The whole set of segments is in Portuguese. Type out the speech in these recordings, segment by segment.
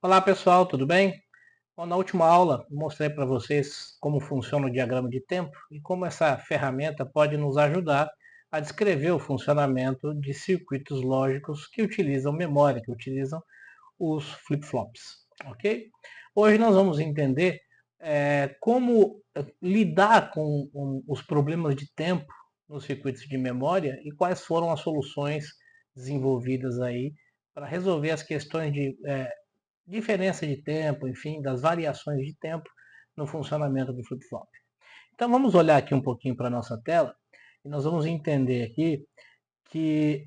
Olá pessoal, tudo bem? Bom, na última aula mostrei para vocês como funciona o diagrama de tempo e como essa ferramenta pode nos ajudar a descrever o funcionamento de circuitos lógicos que utilizam memória, que utilizam os flip-flops, ok? Hoje nós vamos entender como lidar com os problemas de tempo nos circuitos de memória e quais foram as soluções desenvolvidas aí para resolver as questões de diferença de tempo, enfim, das variações de tempo no funcionamento do flip-flop. Então vamos olhar aqui um pouquinho para a nossa tela e nós vamos entender aqui que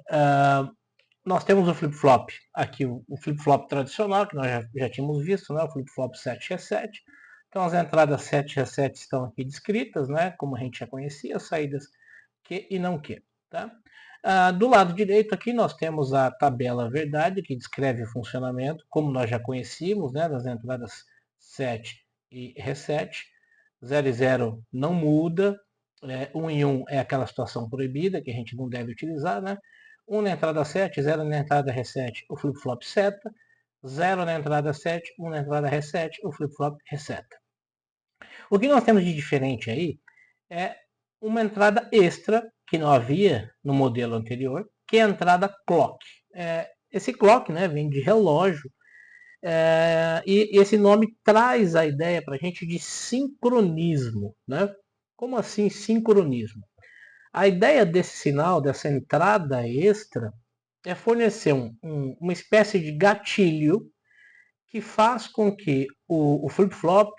nós temos o flip-flop, aqui o flip-flop tradicional, que nós já tínhamos visto, né, o flip-flop 7 reset. Então as entradas 7 reset estão aqui descritas, né, como a gente já conhecia, as saídas Q e não Q. Tá? Do lado direito aqui nós temos a tabela verdade, que descreve o funcionamento, como nós já conhecíamos, né, das entradas 7 e reset. 0 e 0 não muda, 1 e 1 é aquela situação proibida, que a gente não deve utilizar, né? 1 na entrada 7, 0 na entrada reset, o flip-flop seta. 0 na entrada 7, 1 na entrada reset, o flip-flop reseta. O que nós temos de diferente aí é uma entrada extra, que não havia no modelo anterior, que é a entrada clock. Esse clock, né, vem de relógio, e esse nome traz a ideia para a gente de sincronismo. Né? Como assim sincronismo? A ideia desse sinal, dessa entrada extra, é fornecer uma espécie de gatilho que faz com que o flip-flop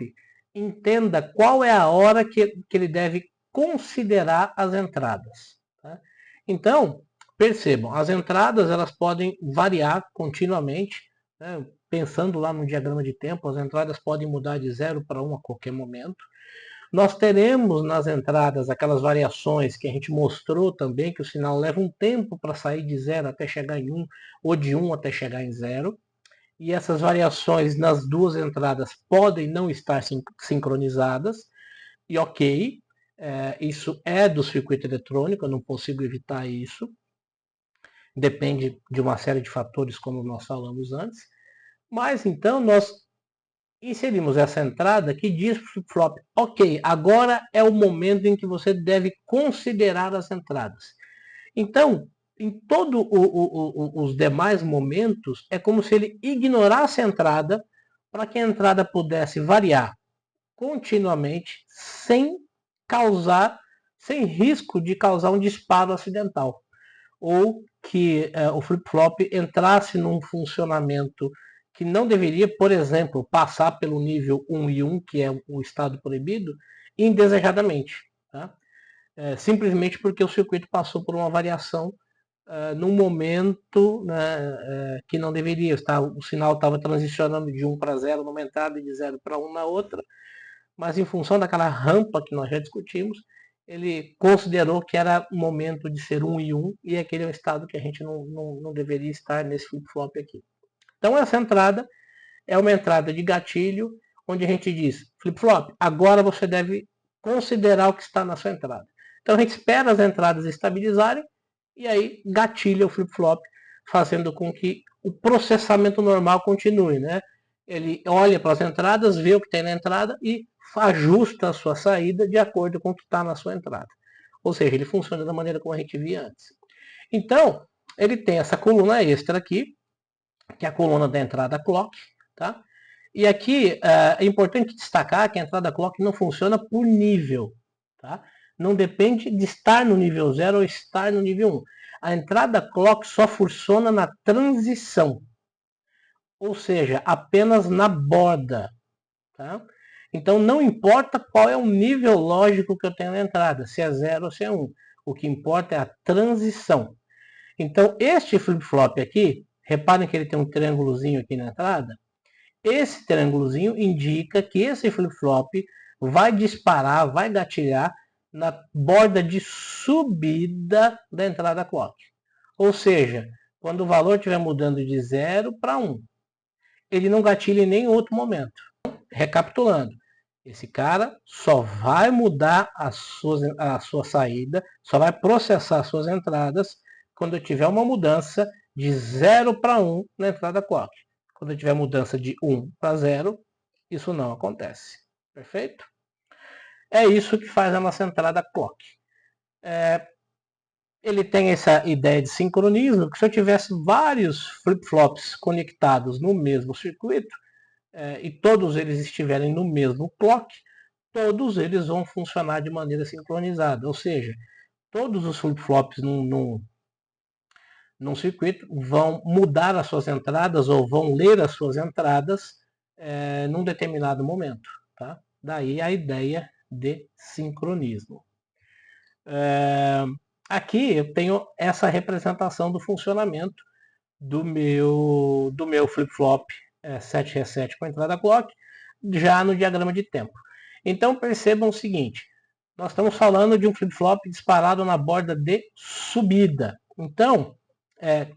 entenda qual é a hora que ele deve considerar as entradas. Tá? Então, percebam, as entradas elas podem variar continuamente, né? Pensando lá no diagrama de tempo, as entradas podem mudar de 0 para 1 a qualquer momento. Nós teremos nas entradas aquelas variações que a gente mostrou também, que o sinal leva um tempo para sair de 0 até chegar em 1, ou de 1 até chegar em 0. E essas variações nas duas entradas podem não estar sincronizadas. E ok, isso é do circuito eletrônico, eu não consigo evitar isso. Depende de uma série de fatores, como nós falamos antes. Mas então nós inserimos essa entrada que diz para o flip-flop, ok, agora é o momento em que você deve considerar as entradas. Então, em todos os demais momentos, é como se ele ignorasse a entrada para que a entrada pudesse variar continuamente sem risco de causar um disparo acidental. Ou que o flip-flop entrasse num funcionamento que não deveria, por exemplo, passar pelo nível 1 e 1, que é o estado proibido, indesejadamente. Tá? Simplesmente porque o circuito passou por uma variação num momento, né, que não deveria. O sinal estava transicionando de 1 para 0 numa entrada e de 0 para 1 na outra, mas em função daquela rampa que nós já discutimos, ele considerou que era o momento de ser 1 e 1, e aquele é um estado que a gente não deveria estar nesse flip-flop aqui. Então essa entrada é uma entrada de gatilho, onde a gente diz, flip-flop, agora você deve considerar o que está na sua entrada. Então a gente espera as entradas estabilizarem, e aí gatilha o flip-flop, fazendo com que o processamento normal continue. Né? Ele olha para as entradas, vê o que tem na entrada e ajusta a sua saída de acordo com o que está na sua entrada. Ou seja, ele funciona da maneira como a gente via antes. Então, ele tem essa coluna extra aqui, que é a coluna da entrada clock. Tá? E aqui é importante destacar que a entrada clock não funciona por nível. Tá? Não depende de estar no nível 0 ou estar no nível 1. A entrada clock só funciona na transição. Ou seja, apenas na borda. Tá? Então não importa qual é o nível lógico que eu tenho na entrada, se é 0 ou se é 1. O que importa é a transição. Então este flip-flop aqui, reparem que ele tem um triângulozinho aqui na entrada. Esse triângulozinho indica que esse flip-flop vai disparar, vai gatilhar na borda de subida da entrada clock. Ou seja, quando o valor estiver mudando de 0 para 1, ele não gatilha em nenhum outro momento. Recapitulando, esse cara só vai mudar a sua saída, só vai processar as suas entradas quando tiver uma mudança de 0 para 1 na entrada clock. Quando eu tiver mudança de 1 para 0, isso não acontece. Perfeito? É isso que faz a nossa entrada clock. Ele tem essa ideia de sincronismo, que se eu tivesse vários flip-flops conectados no mesmo circuito, e todos eles estiverem no mesmo clock, todos eles vão funcionar de maneira sincronizada. Ou seja, todos os flip-flops num circuito vão mudar as suas entradas ou vão ler as suas entradas num determinado momento. Tá? Daí a ideia de sincronismo. Aqui eu tenho essa representação do funcionamento do meu flip-flop 7 reset com entrada clock, já no diagrama de tempo. Então percebam o seguinte, nós estamos falando de um flip-flop disparado na borda de subida. Então,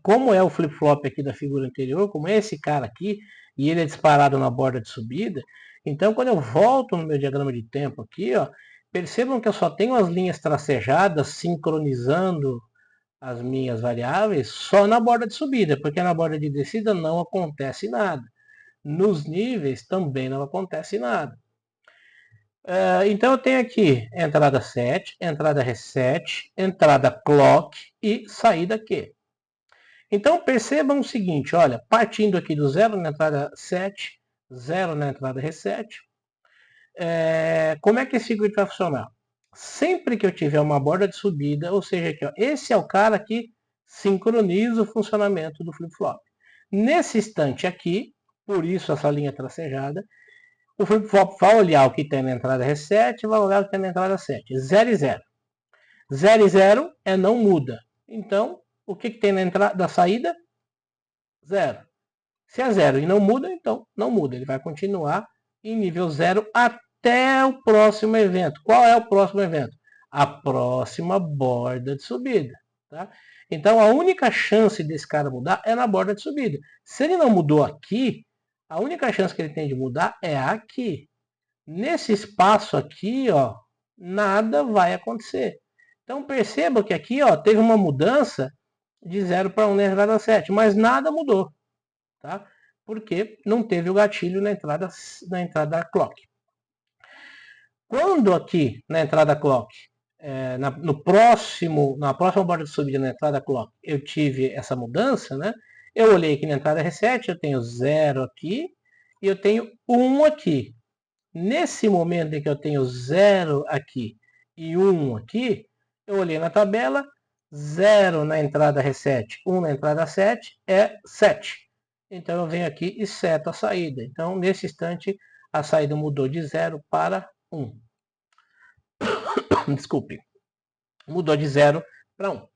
como é o flip-flop aqui da figura anterior, como é esse cara aqui, e ele é disparado na borda de subida, então quando eu volto no meu diagrama de tempo aqui, ó, percebam que eu só tenho as linhas tracejadas sincronizando as minhas variáveis só na borda de subida, porque na borda de descida não acontece nada. Nos níveis também não acontece nada. Então eu tenho aqui entrada set, entrada reset, entrada clock e saída Q. Então percebam o seguinte, olha, partindo aqui do 0 na entrada set, 0 na entrada reset, como é que esse circuito vai funcionar? Sempre que eu tiver uma borda de subida, ou seja, aqui, ó, esse é o cara que sincroniza o funcionamento do flip-flop. Nesse instante aqui, por isso essa linha tracejada, o flip-flop vai olhar o que tem na entrada reset e vai olhar o que tem na entrada set. 0 e 0. 0 e 0 é não muda. Então, o que tem na entrada da saída? 0. Se é 0 e não muda, então não muda. Ele vai continuar em nível 0 até o próximo evento. Qual é o próximo evento? A próxima borda de subida. Tá? Então, a única chance desse cara mudar é na borda de subida. Se ele não mudou aqui, a única chance que ele tem de mudar é aqui. Nesse espaço aqui, ó, nada vai acontecer. Então, perceba que aqui ó, teve uma mudança de 0 para 1 na entrada 7, mas nada mudou. Tá? Porque não teve o gatilho na entrada clock. Quando aqui na entrada clock, na próxima borda de subida na entrada clock, eu tive essa mudança, né? Eu olhei aqui na entrada reset, eu tenho 0 aqui e eu tenho 1 aqui. Nesse momento em que eu tenho 0 aqui e 1 aqui, eu olhei na tabela, 0 na entrada reset, 1 na entrada 7 é 7. Então eu venho aqui e seto a saída. Então nesse instante a saída mudou de 0 para 1. Desculpe. Mudou de 0 para 1.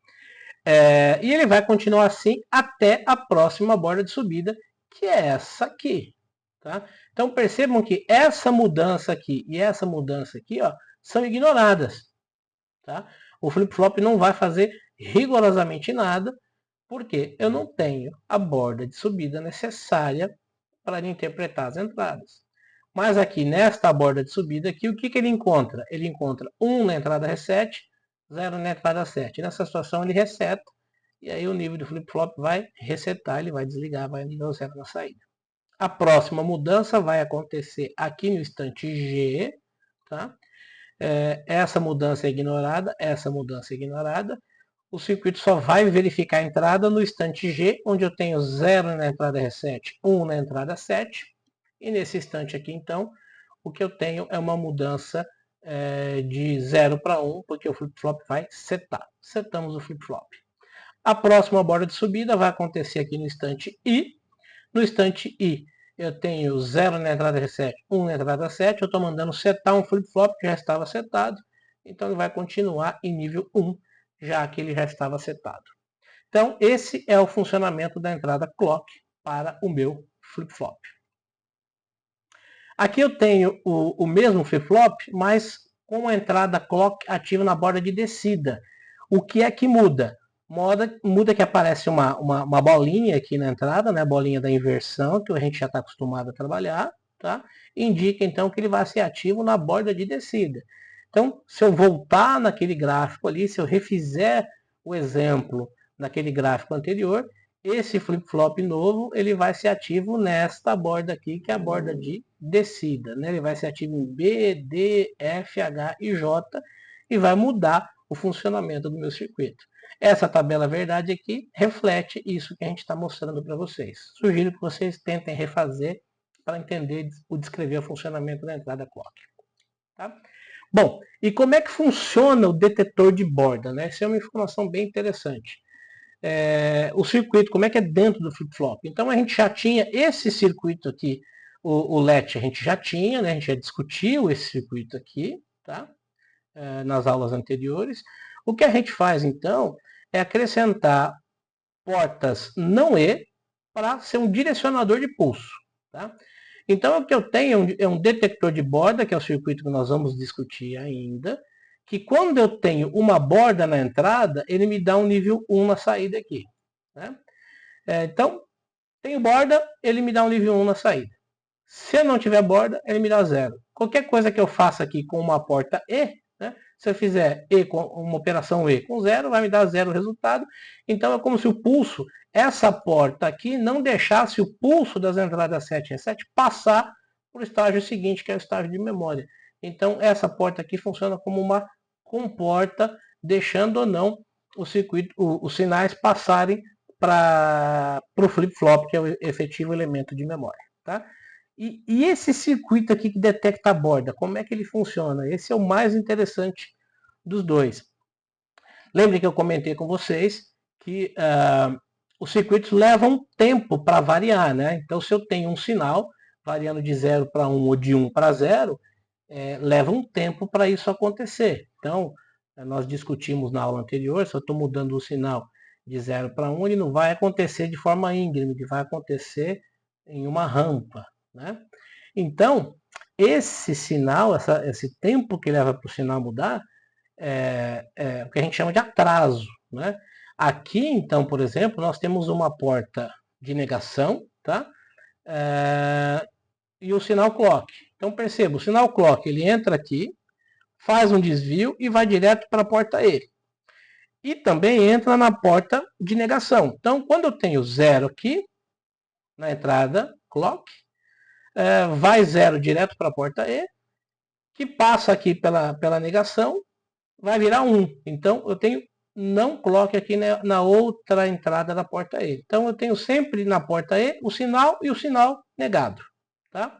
E ele vai continuar assim até a próxima borda de subida, que é essa aqui. Tá? Então percebam que essa mudança aqui e essa mudança aqui ó, são ignoradas. Tá? O flip-flop não vai fazer rigorosamente nada, porque eu não tenho a borda de subida necessária para interpretar as entradas. Mas aqui nesta borda de subida, aqui, o que ele encontra? Ele encontra 1 na entrada reset, 0 na entrada 7. Nessa situação ele reseta, e aí o nível do flip-flop vai resetar, ele vai desligar, vai nível 0 na saída. A próxima mudança vai acontecer aqui no instante G. Tá? Essa mudança é ignorada, essa mudança é ignorada. O circuito só vai verificar a entrada no instante G, onde eu tenho 0 na entrada reset, 1 na entrada 7. E nesse instante aqui, então, o que eu tenho é uma mudança de 0 para 1, porque o flip-flop vai setar. Setamos o flip-flop. A próxima borda de subida vai acontecer aqui no instante I. No instante I, eu tenho 0 na entrada reset, 1 na entrada 7. Eu estou mandando setar um flip-flop que já estava setado. Então ele vai continuar em nível 1, já que ele já estava setado. Então esse é o funcionamento da entrada clock para o meu flip-flop. Aqui eu tenho o mesmo flip-flop, mas com a entrada clock ativa na borda de descida. O que é que muda? Muda que aparece uma bolinha aqui na entrada, né? A bolinha da inversão, que a gente já está acostumado a trabalhar. Tá? Indica então que ele vai ser ativo na borda de descida. Então, se eu voltar naquele gráfico ali, se eu refizer o exemplo naquele gráfico anterior, esse flip-flop novo, ele vai ser ativo nesta borda aqui, que é a borda de descida, né? Ele vai ser ativo em B, D, F, H e J e vai mudar o funcionamento do meu circuito. Essa tabela verdade aqui reflete isso que a gente está mostrando para vocês. Sugiro que vocês tentem refazer para entender ou descrever o funcionamento da entrada clock. Tá? Bom, e como é que funciona o detetor de borda? Né? Essa é uma informação bem interessante. O circuito, como é que é dentro do flip-flop. Então a gente já tinha esse circuito aqui, o LET a gente já tinha, né? A gente já discutiu esse circuito aqui, tá? Nas aulas anteriores. O que a gente faz então é acrescentar portas não E para ser um direcionador de pulso. Tá? Então o que eu tenho é um detector de borda, que é o circuito que nós vamos discutir ainda, que quando eu tenho uma borda na entrada, ele me dá um nível 1 na saída aqui. Né? Então, tenho borda, ele me dá um nível 1 na saída. Se eu não tiver borda, ele me dá 0. Qualquer coisa que eu faça aqui com uma porta E, né? Se eu fizer E com uma operação E com 0, vai me dar 0 resultado. Então é como se o pulso, essa porta aqui, não deixasse o pulso das entradas 7 e 7 passar para o estágio seguinte, que é o estágio de memória. Então essa porta aqui funciona como uma comporta, deixando ou não o circuito, os sinais passarem para o flip-flop, que é o efetivo elemento de memória. Tá? E esse circuito aqui que detecta a borda, como é que ele funciona? Esse é o mais interessante dos dois. Lembre que eu comentei com vocês que os circuitos levam tempo para variar, né? Então, se eu tenho um sinal variando de 0 para 1 ou de 1 para 0, leva um tempo para isso acontecer. Então, nós discutimos na aula anterior, se eu estou mudando o sinal de 0 para 1, ele não vai acontecer de forma íngreme, ele vai acontecer em uma rampa. Né? Então, esse sinal, esse tempo que leva para o sinal mudar, é o que a gente chama de atraso. Né? Aqui, então, por exemplo, nós temos uma porta de negação, tá? E o sinal clock. Então, perceba, o sinal clock ele entra aqui, faz um desvio e vai direto para a porta E. E também entra na porta de negação. Então, quando eu tenho 0 aqui, na entrada clock, vai 0 direto para a porta E, que passa aqui pela negação, vai virar 1. Então, eu tenho não clock aqui na outra entrada da porta E. Então, eu tenho sempre na porta E o sinal e o sinal negado. Tá?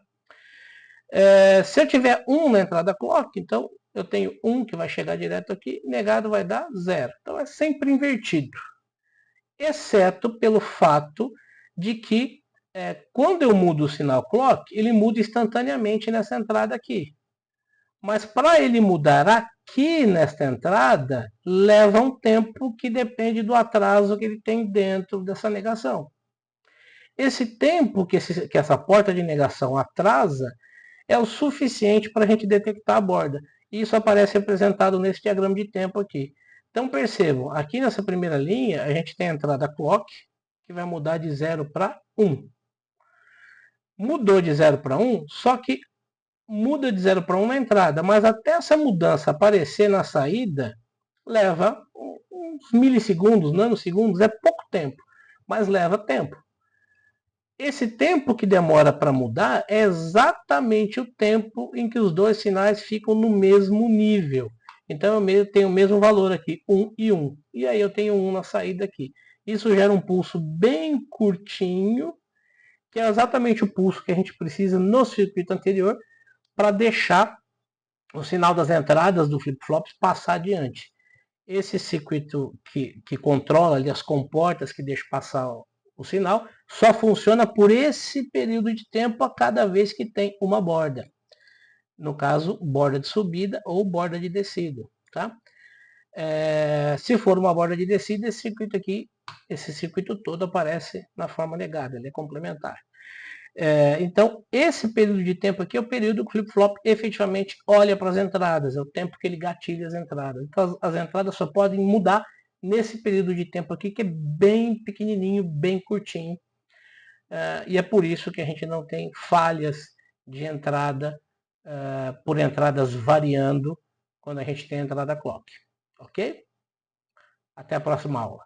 Se eu tiver 1 na entrada clock, então eu tenho 1 que vai chegar direto aqui, negado vai dar 0. Então, é sempre invertido. Exceto pelo fato de que quando eu mudo o sinal clock, ele muda instantaneamente nessa entrada aqui. Mas para ele mudar aqui nesta entrada, leva um tempo que depende do atraso que ele tem dentro dessa negação. Esse tempo que essa porta de negação atrasa é o suficiente para a gente detectar a borda. E isso aparece representado nesse diagrama de tempo aqui. Então percebam, aqui nessa primeira linha, a gente tem a entrada clock, que vai mudar de 0 para 1. Mudou de 0 para 1, só que muda de 0 para 1 na entrada, mas até essa mudança aparecer na saída, leva uns milissegundos, nanosegundos, é pouco tempo, mas leva tempo. Esse tempo que demora para mudar é exatamente o tempo em que os dois sinais ficam no mesmo nível. Então eu tenho o mesmo valor aqui, 1 e 1. E aí eu tenho 1 na saída aqui. Isso gera um pulso bem curtinho, que é exatamente o pulso que a gente precisa no circuito anterior para deixar o sinal das entradas do flip-flops passar adiante. Esse circuito que controla ali as comportas que deixa passar o sinal só funciona por esse período de tempo a cada vez que tem uma borda. No caso, borda de subida ou borda de descida. Tá? Se for uma borda de descida, esse circuito todo aparece na forma negada, ele é complementar. Então, esse período de tempo aqui é o período que o flip-flop efetivamente olha para as entradas, é o tempo que ele gatilha as entradas. Então, as entradas só podem mudar nesse período de tempo aqui, que é bem pequenininho, bem curtinho. E é por isso que a gente não tem falhas de entrada por entradas variando quando a gente tem a entrada clock. Ok? Até a próxima aula.